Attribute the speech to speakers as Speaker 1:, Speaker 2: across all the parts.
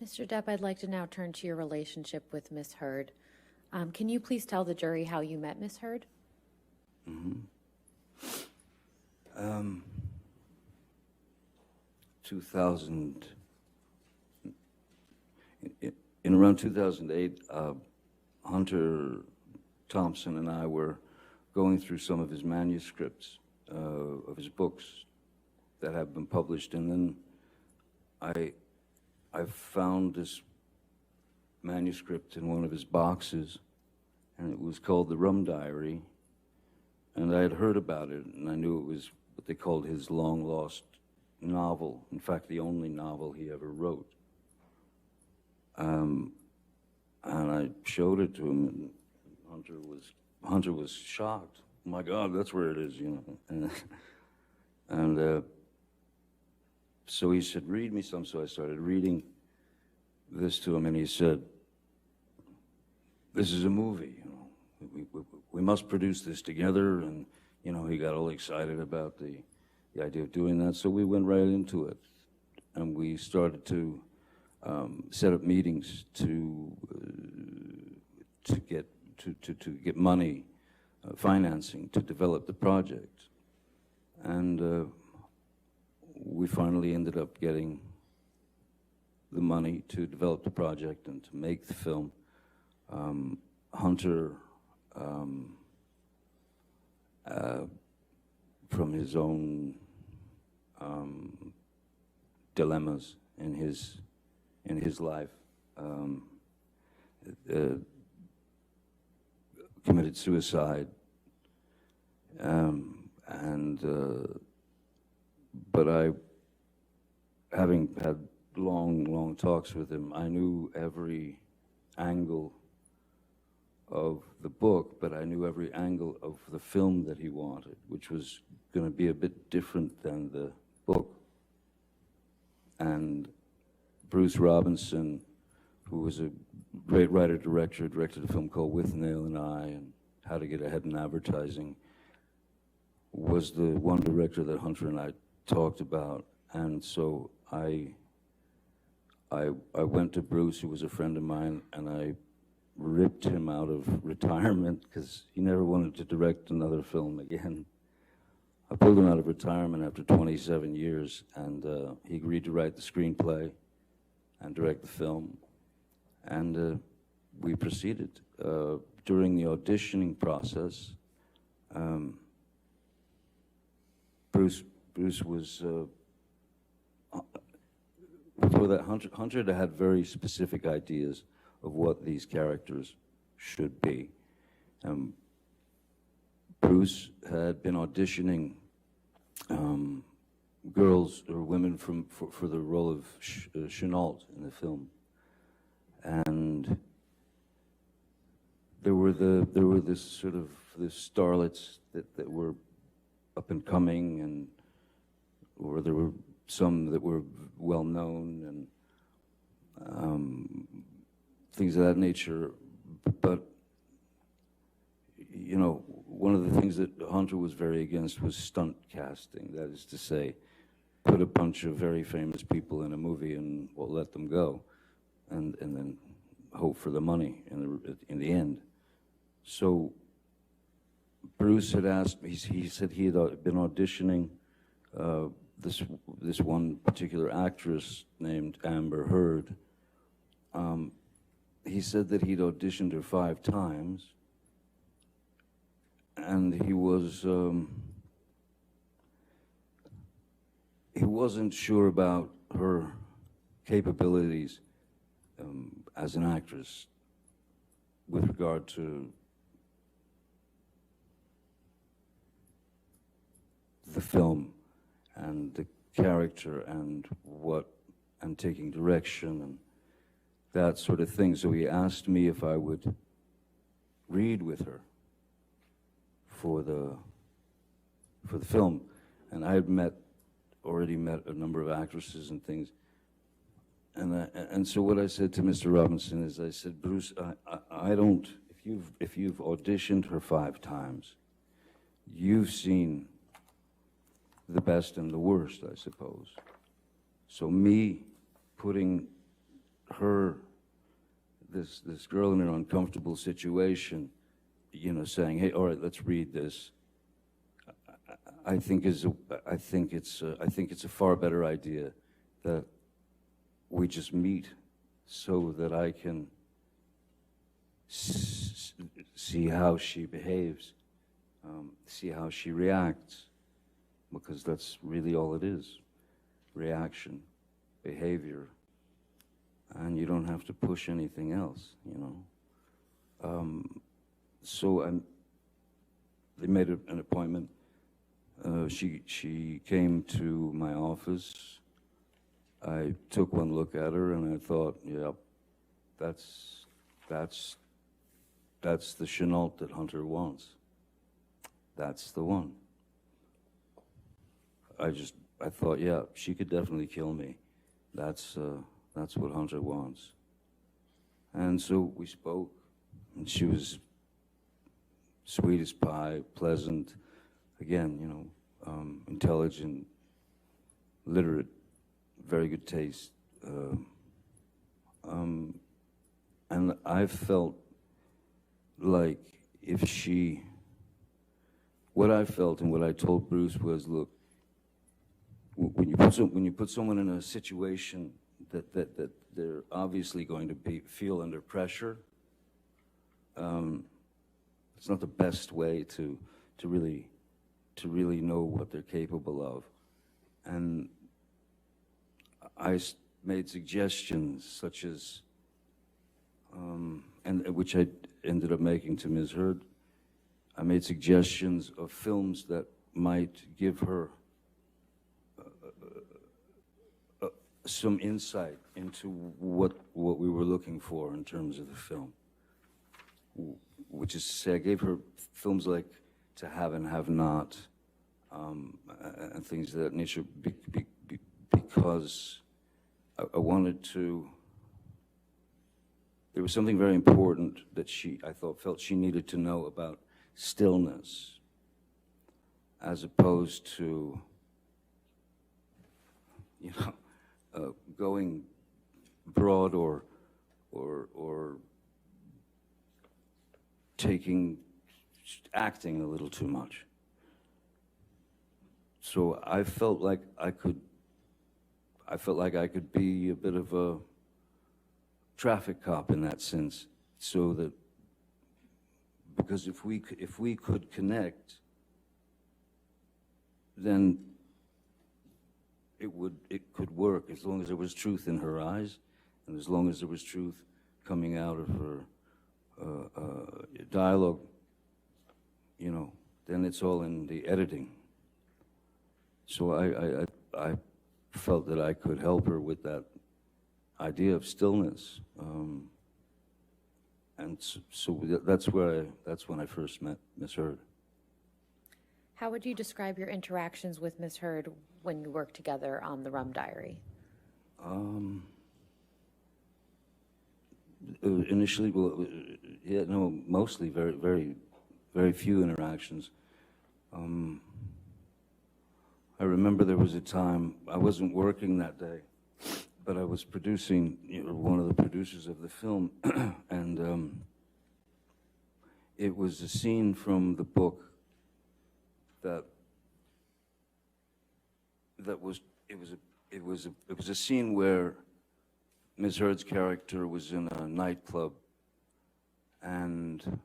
Speaker 1: Mr. Depp, I'd like to now turn to your relationship with Miss Hurd. Can you please tell the jury how you met Miss Hurd?
Speaker 2: Mm-hmm. 2000, in around 2008, Hunter Thompson and I were going through some of his manuscripts of his books that have been published, and then I found this manuscript in one of his boxes, and it was called The Rum Diary, and I had heard about it, and I knew it was what they called his long-lost novel, in fact, the only novel he ever wrote. And I showed it to him, and Hunter was shocked. Oh my God, that's where it is, you know. And so he said, read me some. So I started reading this to him, and he said, this is a movie, you know. We must produce this together. And, you know, he got all excited about the idea of doing that. So we went right into it, and we started to set up meetings to get money, financing to develop the project. And we finally ended up getting the money to develop the project and to make the film. Hunter, from his own dilemmas in his life, committed suicide, but I, having had long talks with him, I knew every angle of the book, but I knew every angle of the film that he wanted, which was going to be a bit different than the book. And Bruce Robinson, who was a great writer-director, directed a film called With Nail and I and How to Get Ahead in Advertising, was the one director that Hunter and I talked about. And so I went to Bruce, who was a friend of mine, and I ripped him out of retirement because he never wanted to direct another film again. I pulled him out of retirement after 27 years, and he agreed to write the screenplay and direct the film. And we proceeded. During the auditioning process, Bruce was, before that, Hunter had very specific ideas of what these characters should be. Bruce had been auditioning girls or women for the role of Chenault in the film, and there were this sort of starlets that were up and coming, or there were some that were well known and things of that nature. But you know, one of the things that Hunter was very against was stunt casting. That is to say, put a bunch of very famous people in a movie and we'll let them go, and then hope for the money in the end. So Bruce had asked me. He said he had been auditioning this one particular actress named Amber Heard. He said that he'd auditioned her 5 times, and he wasn't sure about her capabilities as an actress with regard to the film and the character and taking direction and that sort of thing. So he asked me if I would read with her for the film, and I had already met a number of actresses and things, and so what I said to Mr. Robinson is, I said, Bruce, I don't. If you've auditioned her 5 times, you've seen the best and the worst, I suppose. So me putting this girl in an uncomfortable situation, you know, saying, "Hey, all right, let's read this." I think it's a far better idea that we just meet so that I can see how she behaves, see how she reacts, because that's really all it is, reaction, behavior, and you don't have to push anything else, you know. So they made an appointment. She came to my office. I took one look at her and I thought, yep, that's the Chenault that Hunter wants. That's the one. I thought, yeah, she could definitely kill me. That's what Hunter wants. And so we spoke, and she was sweet as pie, pleasant, again, you know, intelligent, literate, very good taste. And I felt like what I felt and what I told Bruce was, look, when you put someone in a situation that they're obviously going to feel under pressure, it's not the best way to really know what they're capable of. And I made suggestions such as, and which I ended up making to Ms. Hurd. I made suggestions of films that might give her some insight into what we were looking for in terms of the film. Which is to say, I gave her films like To Have and Have Not, and things of that nature, because I wanted to. There was something very important that I felt she needed to know about stillness, as opposed to, you know, going broad or acting a little too much. So I felt like I could be a bit of a traffic cop in that sense, so that, because if we could connect, then it could work, as long as there was truth in her eyes, and as long as there was truth coming out of her dialogue, you know, then it's all in the editing. So I felt that I could help her with that idea of stillness, and so that's when I first met Ms. Hurd.
Speaker 1: How would you describe your interactions with Ms. Hurd when you worked together on The Rum Diary?
Speaker 2: Initially, well, yeah, no, mostly very, very, very few interactions. I remember there was a time, I wasn't working that day, but I was producing, you know, one of the producers of the film, and it was a scene from the book that was a scene where Ms. Hurd's character was in a nightclub and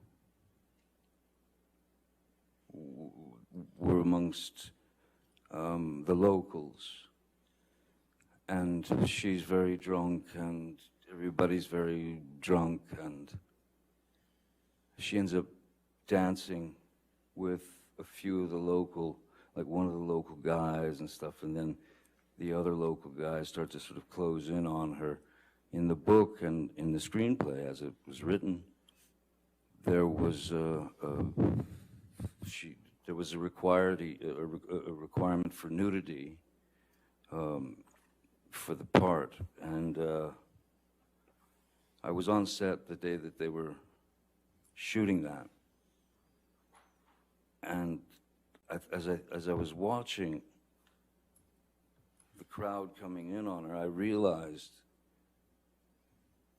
Speaker 2: were amongst the locals, and she's very drunk and everybody's very drunk, and she ends up dancing with a few of the local, like one of the local guys and stuff, and then the other local guys start to sort of close in on her. In the book and in the screenplay as it was written, there was a requirement for nudity for the part, and I was on set the day that they were shooting that, and as I was watching the crowd coming in on her, I realized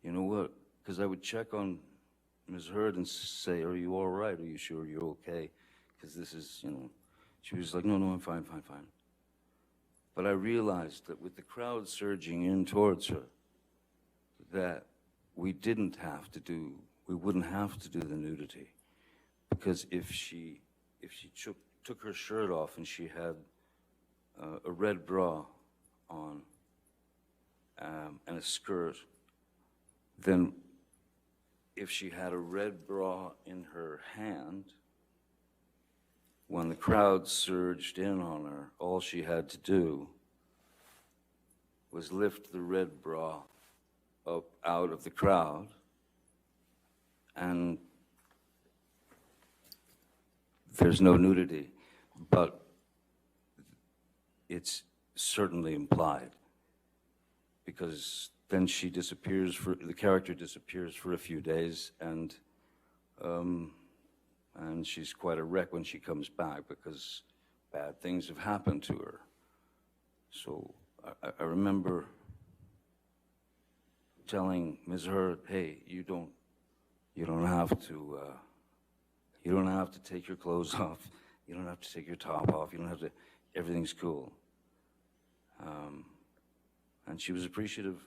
Speaker 2: you know what? Because I would check on Ms. Hurd and say, are you all right? Are you sure you're okay? Because this is, you know, she was like, no, I'm fine. But I realized that with the crowd surging in towards her, that we wouldn't have to do the nudity. Because if she took her shirt off and she had a red bra on and a skirt, then if she had a red bra in her hand, when the crowd surged in on her, all she had to do was lift the red bra up out of the crowd, and there's no nudity, but it's certainly implied, because then she disappears the character disappears for a few days, and she's quite a wreck when she comes back because bad things have happened to her. So I remember telling Ms. Hurd, hey, you don't have to take your clothes off. You don't have to take your top off. You don't have to, everything's cool. And she was appreciative.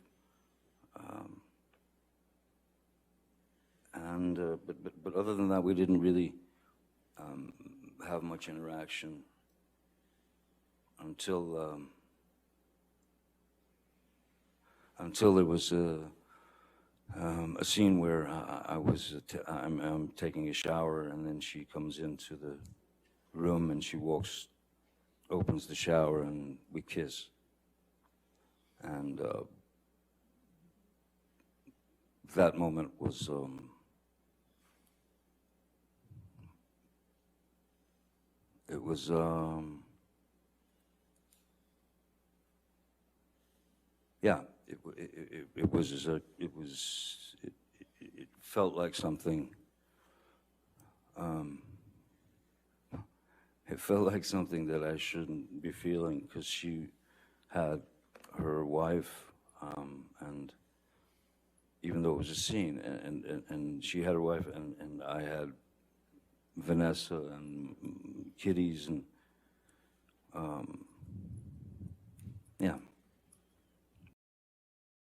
Speaker 2: But other than that, we didn't really have much interaction until there was a scene where I'm taking a shower, and then she comes into the room and she opens the shower, and we kiss. And that moment was it felt like something. It felt like something that I shouldn't be feeling, because she had her wife, and even though it was a scene, and she had her wife, and I had Vanessa and kitties, and yeah.